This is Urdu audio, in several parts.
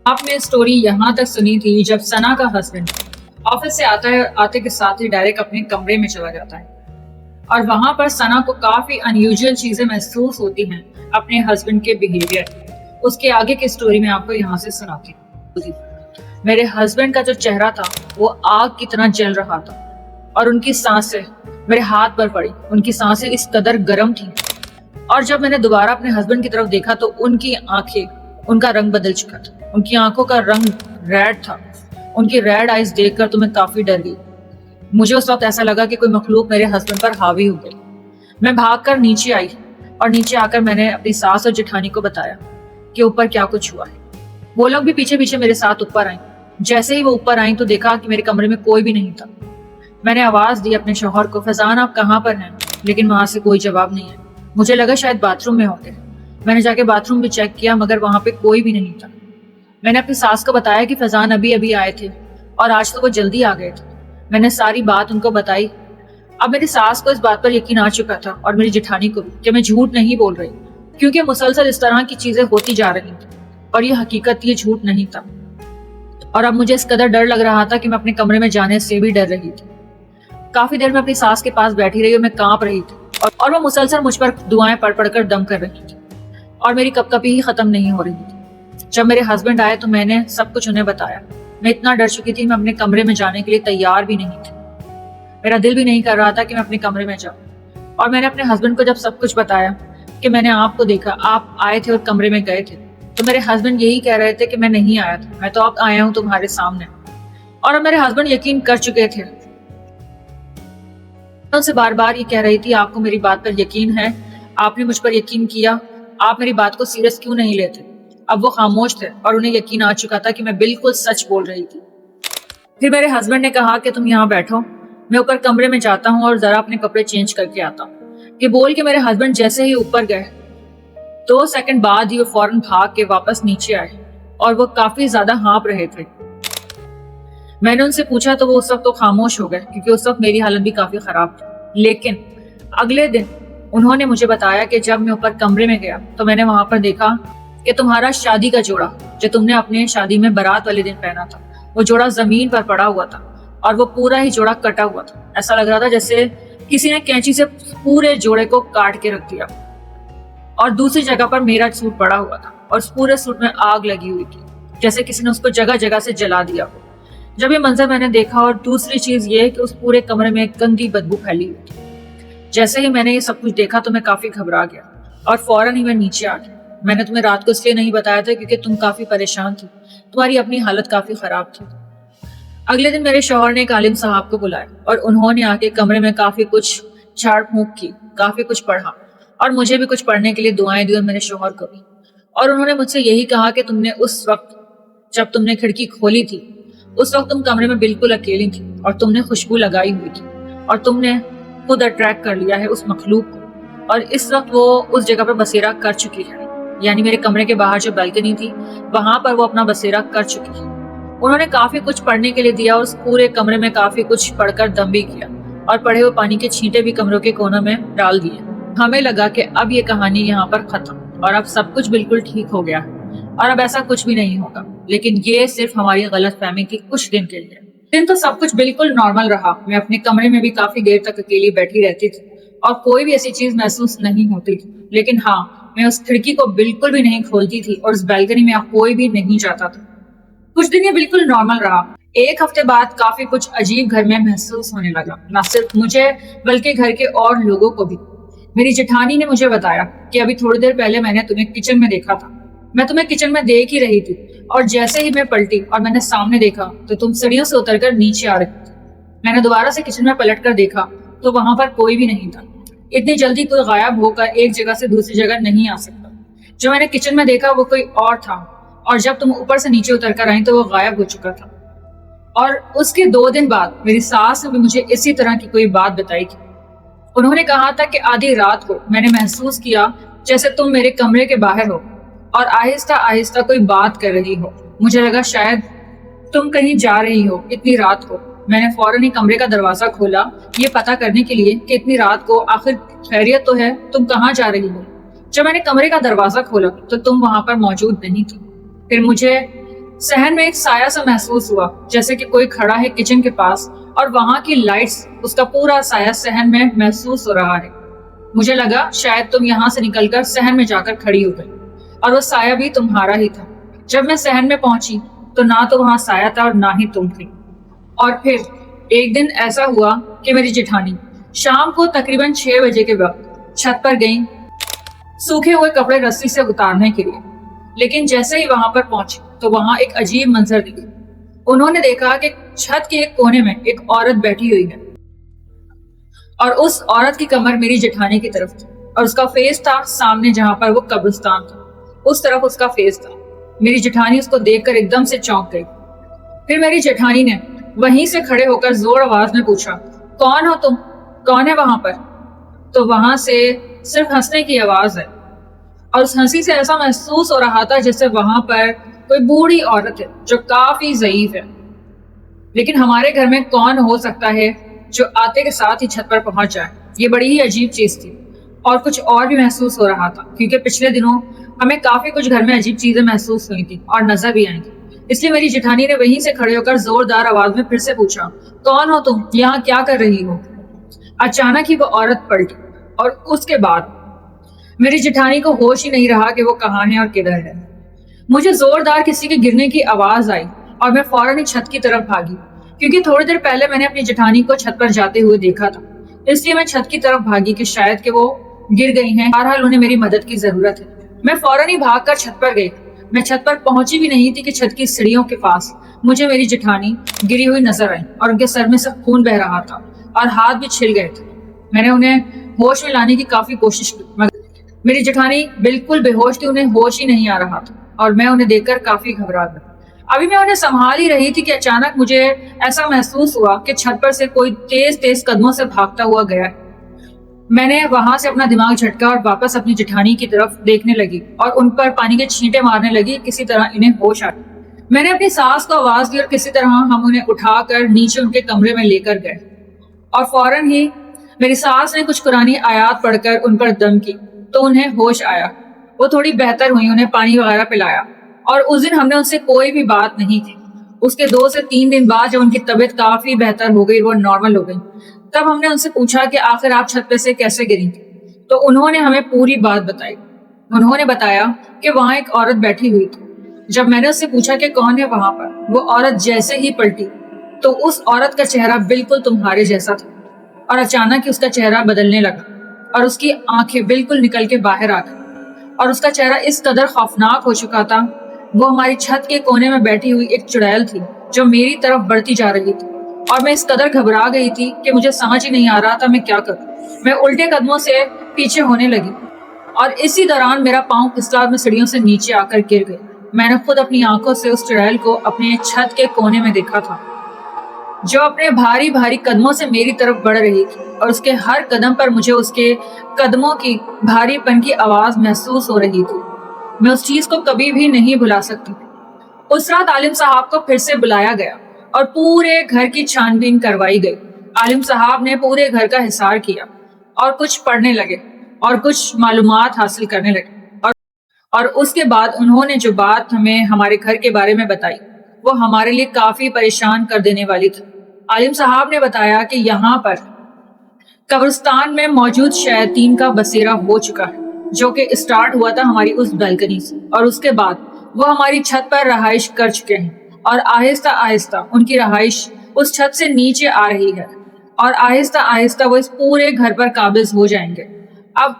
آپ نے اسٹوری یہاں تک سنی تھی جب ثنا کا ہسبینڈ آفس سے آتا ہے اور آتے کے ساتھ ہی ڈائریکٹ اپنے کمرے میں چلا جاتا ہے، اور وہاں پر ثنا کو کافی انیوژل چیزیں محسوس ہوتی ہیں اپنے ہسبینڈ کے بیہیویئر۔ اس کے آگے کی اسٹوری میں آپ کو یہاں سے سناتی ہوں۔ میرے ہسبینڈ کا جو چہرہ تھا وہ آگ کی طرح جل رہا تھا، اور ان کی سانسیں میرے ہاتھ پر پڑی۔ ان کی سانسیں اس قدر گرم تھیں، اور جب میں نے دوبارہ اپنے ہسبینڈ کی طرف دیکھا تو ان کی آنکھیں، ان کا رنگ بدل چکا تھا۔ ان کی آنکھوں کا رنگ ریڈ تھا۔ ان کی ریڈ آئیز دیکھ کر تو میں کافی ڈر گئی۔ مجھے اس وقت ایسا لگا کہ کوئی مخلوق میرے ہسبینڈ پر حاوی ہو گئی۔ میں بھاگ کر نیچے آئی، اور نیچے آ کر میں نے اپنی ساس اور جٹھانی کو بتایا کہ اوپر کیا کچھ ہوا ہے۔ وہ لوگ بھی پیچھے پیچھے میرے ساتھ اوپر آئیں۔ جیسے ہی وہ اوپر آئیں تو دیکھا کہ میرے کمرے میں کوئی بھی نہیں تھا۔ میں نے آواز دی اپنے شوہر کو، فیضان آپ کہاں پر ہیں؟ لیکن وہاں سے کوئی جواب نہیں ہے۔ مجھے لگا شاید باتھ روم میں ہوں گے۔ میں نے جا کے باتھ روم بھی چیک کیا مگر وہاں پہ کوئی بھی نہیں تھا۔ میں نے اپنی ساس کو بتایا کہ فیضان ابھی آئے تھے اور آج تو وہ جلدی آ گئے تھے۔ میں نے ساری بات ان کو بتائی۔ اب میری ساس کو اس بات پر یقین آ چکا تھا اور میری جٹھانی کو بھی کہ میں جھوٹ نہیں بول رہی، کیونکہ مسلسل اس طرح کی چیزیں ہوتی جا رہی تھیں اور یہ حقیقت، یہ جھوٹ نہیں تھا۔ اور اب مجھے اس قدر ڈر لگ رہا تھا کہ میں اپنے کمرے میں جانے سے بھی ڈر رہی تھی۔ کافی دیر میں اپنی ساس کے پاس بیٹھی رہی اور میں کانپ رہی تھی، اور وہ مسلسل مجھ پر دعائیں پڑھ کر دم کر رہی تھی، اور میری کپ کپی ہی ختم نہیں ہو رہی تھی۔ جب میرے ہسبینڈ آئے تو میں نے سب کچھ انہیں بتایا۔ میں اتنا ڈر چکی تھی، میں اپنے کمرے میں جانے کے لیے تیار بھی نہیں تھی۔ میرا دل بھی نہیں کر رہا تھا کہ میں اپنے کمرے میں جاؤں۔ اور میں نے اپنے ہسبینڈ کو جب سب کچھ بتایا کہ میں نے آپ کو دیکھا، آپ آئے تھے اور کمرے میں گئے تھے، تو میرے ہسبینڈ یہی کہہ رہے تھے کہ میں نہیں آیا تھا، میں تو اب آیا ہوں تمہارے سامنے۔ اور اب میرے ہسبینڈ یقین کر چکے تھے۔ میں ان سے بار بار یہ کہہ رہی تھی آپ کو میری بات پر یقین ہے، آپ نے مجھ پر یقین کیا، آپ میری بات کو سیریس کیوں نہیں لیتے؟ اب وہ خاموش تھے اور انہیں یقین آ چکا تھا کہ میں بالکل سچ بول رہی تھی۔ پھر میرے ہسبینڈ نے کہا کہ تم یہاں بیٹھو، میں اوپر کمرے میں جاتا ہوں اور ذرا اپنے کپڑے چینج کر کے آتا ہوں۔ یہ بول کے میرے ہسبینڈ جیسے ہی اوپر گئے 2 سیکنڈ بعد ہی وہ فوراً بھاگ کے واپس نیچے آئے، اور وہ کافی زیادہ ہانپ رہے تھے۔ میں نے ان سے پوچھا تو وہ اس وقت تو خاموش ہو گئے، کیونکہ اس وقت میری حالت بھی کافی خراب تھی۔ لیکن اگلے دن انہوں نے مجھے بتایا کہ جب میں اوپر کمرے میں گیا تو میں نے وہاں پر دیکھا کہ تمہارا شادی کا جوڑا جو تم نے اپنے شادی میں بارات والے دن پہنا تھا، وہ جوڑا زمین پر پڑا ہوا تھا، اور وہ پورا ہی جوڑا کٹا ہوا تھا۔ ایسا لگ رہا تھا جیسے کسی نے کینچی سے پورے جوڑے کو کاٹ کے رکھ دیا، اور دوسری جگہ پر میرا سوٹ پڑا ہوا تھا، اور اس پورے سوٹ میں آگ لگی ہوئی تھی، جیسے کسی نے اس کو جگہ جگہ سے جلا دیا ہو۔ جب یہ منظر میں نے دیکھا، اور دوسری چیز یہ کہ اس پورے کمرے میں ایک گندی بدبو پھیلی ہوئی تھی۔ جیسے ہی میں نے یہ سب کچھ دیکھا تو میں کافی گھبرا گیا، اور فوراً ہی میں نیچے آ گیا۔ میں نے تمہیں رات کو اس لیے نہیں بتایا تھا کیونکہ تم کافی پریشان تھی، تمہاری اپنی حالت کافی خراب تھی۔ اگلے دن میرے شوہر نے ایک عالم صاحب کو بلایا، اور انہوں نے آ کے کمرے میں کافی کچھ جھاڑ پھونک کی، کافی کچھ پڑھا، اور مجھے بھی کچھ پڑھنے کے لیے دعائیں دی، اور میرے شوہر کو بھی۔ اور انہوں نے مجھ سے یہی کہا کہ تم نے اس وقت جب تم نے کھڑکی کھولی تھی، اس وقت تم کمرے میں بالکل اکیلی تھی، اور تم نے خوشبو لگائی ہوئی تھی، اور تم نے خود اٹریکٹ کر لیا ہے اس مخلوق کو، اور اس وقت وہ اس جگہ پر بسیرا کر چکی ہے، یعنی میرے کمرے کے باہر جو بالکنی تھی وہاں پر وہ اپنا بسیرا کر چکی ہے۔ انہوں نے کافی کچھ پڑھنے کے لیے دیا، اور اس پورے کمرے میں کافی کچھ پڑھ کر دم بھی کیا، اور پڑھے ہوئے پانی کے چھینٹے بھی کمروں کے کونوں میں ڈال دیے۔ ہمیں لگا کہ اب یہ کہانی یہاں پر ختم، اور اب سب کچھ بالکل ٹھیک ہو گیا ہے، اور اب ایسا کچھ بھی نہیں ہوگا۔ لیکن یہ صرف ہماری غلط فہمی تھی کچھ دن کے لیے۔ دن تو سب کچھ بالکل نارمل رہا، میں اپنے کمرے میں بھی کافی دیر تک اکیلی بیٹھی رہتی تھی، اور کوئی بھی ایسی چیز محسوس نہیں ہوتی تھی۔ لیکن ہاں، میں اس کھڑکی کو بالکل بھی نہیں کھولتی تھی، اور اس بالکنی میں کوئی بھی نہیں جاتا تھا۔ کچھ دن یہ بالکل نارمل رہا۔ ایک ہفتے بعد کافی کچھ عجیب گھر میں محسوس ہونے لگا، نہ صرف مجھے بلکہ گھر کے اور لوگوں کو بھی۔ میری جٹھانی نے مجھے بتایا کہ ابھی تھوڑی دیر پہلے میں نے تمہیں کچن میں دیکھا تھا۔ میں تمہیں کچن میں دیکھ ہی رہی تھی، اور جیسے ہی میں پلٹی اور میں نے سامنے دیکھا تو تم سیڑھیوں سے اتر کر نیچے آ رہی تھی۔ میں نے دوبارہ سے کچن میں پلٹ کر دیکھا تو وہاں پر کوئی بھی نہیں تھا۔ اتنی جلدی کوئی غائب ہو کر ایک جگہ سے دوسری جگہ نہیں آ سکتا۔ جو میں نے کچن میں دیکھا وہ کوئی اور تھا، اور جب تم اوپر سے نیچے اتر کر آئیں تو وہ غائب ہو چکا تھا۔ اور اس کے 2 دن بعد میری ساس نے بھی مجھے اسی طرح کی کوئی بات بتائی تھی۔ انہوں نے کہا تھا کہ آدھی رات کو میں نے محسوس کیا جیسے تم میرے کمرے کے باہر ہو اور آہستہ آہستہ کوئی بات کر رہی ہو۔ مجھے لگا شاید تم کہیں جا رہی ہو اتنی رات کو۔ میں نے فوراً ہی کمرے کا دروازہ کھولا یہ پتہ کرنے کے لیے کہ اتنی رات کو آخر خیریت تو ہے، تم کہاں جا رہی ہو۔ جب میں نے کمرے کا دروازہ کھولا تو تم وہاں پر موجود نہیں تھی۔ پھر مجھے صحن میں ایک سایہ سا محسوس ہوا، جیسے کہ کوئی کھڑا ہے کچن کے پاس اور وہاں کی لائٹس، اس کا پورا سایہ صحن میں محسوس ہو رہا ہے۔ مجھے لگا شاید تم یہاں سے نکل کر صحن میں جا کر کھڑی ہو گئی، اور وہ سایہ بھی تمہارا ہی تھا۔ جب میں صحن میں پہنچی تو نہ تو وہاں سایہ تھا اور نہ ہی تم تھی۔ اور پھر ایک دن ایسا ہوا کہ میری جیٹھانی شام کو تقریباً 6 بجے کے وقت چھت پر گئیں سوکھے ہوئے کپڑے رسی سے اتارنے کے لیے، لیکن جیسے ہی وہاں پر پہنچی تو وہاں ایک عجیب منظر دکھا۔ انہوں نے دیکھا کہ چھت کے ایک کونے میں ایک عورت بیٹھی ہوئی ہے، اور اس عورت کی کمر میری جیٹھانی کی طرف تھی، اور اس کا فیس تھا سامنے جہاں پر وہ قبرستان تھا، اس طرف اس کا فیس تھا۔ میری جیٹھانی اس کو دیکھ کر ایک دم سے چونک گئی۔ پھر میری جیٹھانی نے وہیں سے کھڑے ہو کر زور آواز میں پوچھا، کون ہو تم؟ کون ہے وہاں پر؟ تو وہاں سے صرف ہنسنے کی آواز ہے، اور اس ہنسی سے ایسا محسوس ہو رہا تھا جیسے وہاں پر کوئی بوڑھی عورت ہے جو کافی ضعیف ہے۔ لیکن ہمارے گھر میں کون ہو سکتا ہے جو آتے کے ساتھ ہی چھت پر پہنچ جائے؟ یہ بڑی ہی عجیب چیز تھی، اور کچھ اور بھی محسوس ہو رہا تھا، کیونکہ پچھلے دنوں ہمیں کافی کچھ گھر میں عجیب چیزیں محسوس ہوئی تھی اور نظر بھی آئیں گی۔ اس لیے میری جیٹھانی نے وہیں سے کھڑے ہو کر زوردار آواز میں پھر سے پوچھا، کون ہو تم؟ یہاں کیا کر رہی ہو؟ اچانک ہی وہ عورت پلٹی، اور اس کے بعد میری جیٹھانی کو ہوش ہی نہیں رہا کہ وہ کہاں ہے اور کدھر ہے۔ مجھے زوردار کسی کے گرنے کی آواز آئی اور میں فوراً ہی چھت کی طرف بھاگی، کیونکہ تھوڑی دیر پہلے میں نے اپنی جیٹھانی کو چھت پر جاتے ہوئے دیکھا تھا۔ اس لیے میں چھت کی طرف بھاگی کہ شاید کہ وہ گر گئی ہیں، بہرحال انہیں میری مدد کی ضرورت ہے۔ میں فوراً ہی بھاگ کر چھت پر گئی۔ میں چھت پر پہنچی بھی نہیں تھی کہ چھت کی سیڑھیوں کے پاس مجھے میری جیٹھانی گری ہوئی نظر آئی، اور ان کے سر میں سے خون بہ رہا تھا اور ہاتھ بھی چھل گئے تھے۔ میں نے انہیں ہوش میں لانے کی کافی کوشش کی، مگر میری جیٹھانی بالکل بے ہوش تھی، انہیں ہوش ہی نہیں آ رہا تھا، اور میں انہیں دیکھ کر کافی گھبرا گئی۔ ابھی میں انہیں سنبھال ہی رہی تھی کہ اچانک مجھے ایسا محسوس ہوا کہ چھت پر سے کوئی تیز تیز قدموں سے بھاگتا ہوا گیا۔ میں نے وہاں سے اپنا دماغ جھٹکا اور واپس اپنی جیٹھانی کی طرف دیکھنے لگی اور ان پر پانی کے چھینٹے مارنے لگی۔ کسی طرح انہیں ہوش آئی۔ میں نے اپنی ساس کو آواز دی اور کسی طرح ہم انہیں اٹھا کر نیچے ان کے کمرے میں لے کر گئے، اور فوراً ہی میری ساس نے کچھ قرآنی آیات پڑھ کر ان پر دم کی تو انہیں ہوش آیا۔ وہ تھوڑی بہتر ہوئی، انہیں پانی وغیرہ پلایا، اور اس دن ہم نے ان سے کوئی بھی بات نہیں کی۔ اس کے 2 سے 3 دن بعد جب ان کی طبیعت کافی بہتر ہو گئی، وہ نارمل ہو گئی، تب ہم نے ان سے پوچھا کہ آخر آپ چھت پہ سے کیسے گری؟ تو انہوں نے ہمیں پوری بات بتائی۔ انہوں نے بتایا کہ وہاں ایک عورت بیٹھی ہوئی تھی۔ جب میں نے اس سے پوچھا کہ کون ہے وہاں پر، وہ عورت جیسے ہی پلٹی تو اس عورت کا چہرہ بالکل تمہارے جیسا تھا، اور اچانک ہی اس کا چہرہ بدلنے لگا اور اس کی آنکھیں بالکل نکل کے باہر آ گئی، اور اس کا چہرہ اس قدر خوفناک ہو چکا تھا۔ وہ ہماری چھت کے کونے میں بیٹھی ہوئی ایک چڑیل تھی جو میری طرف بڑھتی جا رہی تھی، اور میں اس قدر گھبرا گئی تھی کہ مجھے سمجھ ہی نہیں آ رہا تھا میں کیا کروں۔ میں الٹے قدموں سے پیچھے ہونے لگی، اور اسی دوران میرا پاؤں پھسلا اور میں سیڑھیوں سے نیچے آ کر گر گئی۔ میں نے خود اپنی آنکھوں سے اس چڑیل کو اپنے چھت کے کونے میں دیکھا تھا، جو اپنے بھاری بھاری قدموں سے میری طرف بڑھ رہی تھی، اور اس کے ہر قدم پر مجھے اس کے قدموں کی بھاری پن کی آواز محسوس ہو رہی تھی۔ میں اس چیز کو کبھی بھی نہیں بھلا سکتی۔ اس رات عالم صاحب کو پھر سے بلایا گیا اور پورے گھر کی چھان بین کروائی گئی۔ عالم صاحب نے پورے گھر کا حصار کیا اور کچھ پڑھنے لگے اور کچھ معلومات حاصل کرنے لگے، اور اس کے بعد انہوں نے جو بات ہمیں ہمارے گھر کے بارے میں بتائی وہ ہمارے لیے کافی پریشان کر دینے والی تھی۔ عالم صاحب نے بتایا کہ یہاں پر قبرستان میں موجود شیاطین کا بسیرا ہو چکا ہے، جو کہ اسٹارٹ ہوا تھا ہماری اس بالکنی سے، اور اس کے بعد وہ ہماری چھت پر رہائش کر چکے ہیں، اور آہستہ آہستہ ان کی رہائش اس چھت سے نیچے آ رہی ہے، اور آہستہ آہستہ وہ اس پورے گھر پر قابض ہو جائیں گے۔ اب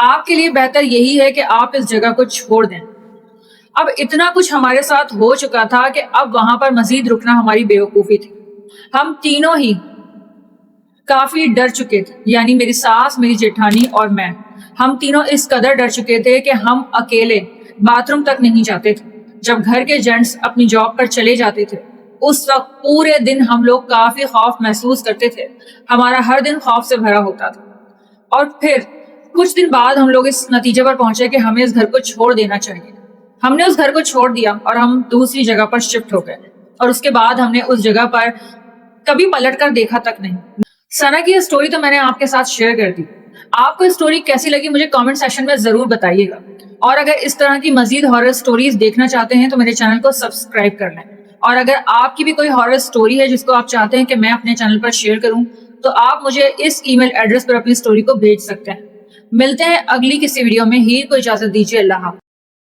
آپ کے لیے بہتر یہی ہے کہ آپ اس جگہ کو چھوڑ دیں۔ اب اتنا کچھ ہمارے ساتھ ہو چکا تھا کہ اب وہاں پر مزید رکنا ہماری بیوقوفی تھی۔ ہم تینوں ہی کافی ڈر چکے تھے، یعنی میری ساس، میری جیٹھانی اور میں۔ ہم تینوں اس قدر ڈر چکے تھے کہ ہم اکیلے باتھ روم تک نہیں جاتے تھے۔ جب گھر کے جینٹس اپنی جاب پر چلے جاتے تھے اس وقت پورے دن ہم لوگ کافی خوف محسوس کرتے تھے، ہمارا ہر دن خوف سے بھرا ہوتا تھا۔ اور پھر کچھ دن بعد ہم لوگ اس نتیجے پر پہنچے کہ ہمیں اس گھر کو چھوڑ دینا چاہیے۔ ہم نے اس گھر کو چھوڑ دیا اور ہم دوسری جگہ پر شفٹ ہو گئے، اور اس کے بعد ہم نے اس جگہ پر کبھی پلٹ کر دیکھا تک نہیں۔ ثنا کی یہ سٹوری تو میں نے آپ کے ساتھ شیئر کر دی، آپ کو اسٹوری کیسی لگی مجھے کامنٹ سیکشن میں ضرور بتائیے گا، اور اگر اس طرح کی مزید ہارر اسٹوریز دیکھنا چاہتے ہیں تو میرے چینل کو سبسکرائب کر لیں، اور اگر آپ کی بھی کوئی ہارر اسٹوری ہے جس کو آپ چاہتے ہیں کہ میں اپنے چینل پر شیئر کروں تو آپ مجھے اس ای میل ایڈریس پر اپنی اسٹوری کو بھیج سکتے ہیں۔ ملتے ہیں اگلی کسی ویڈیو میں، ہیر کو اجازت دیجیے، اللہ حافظ۔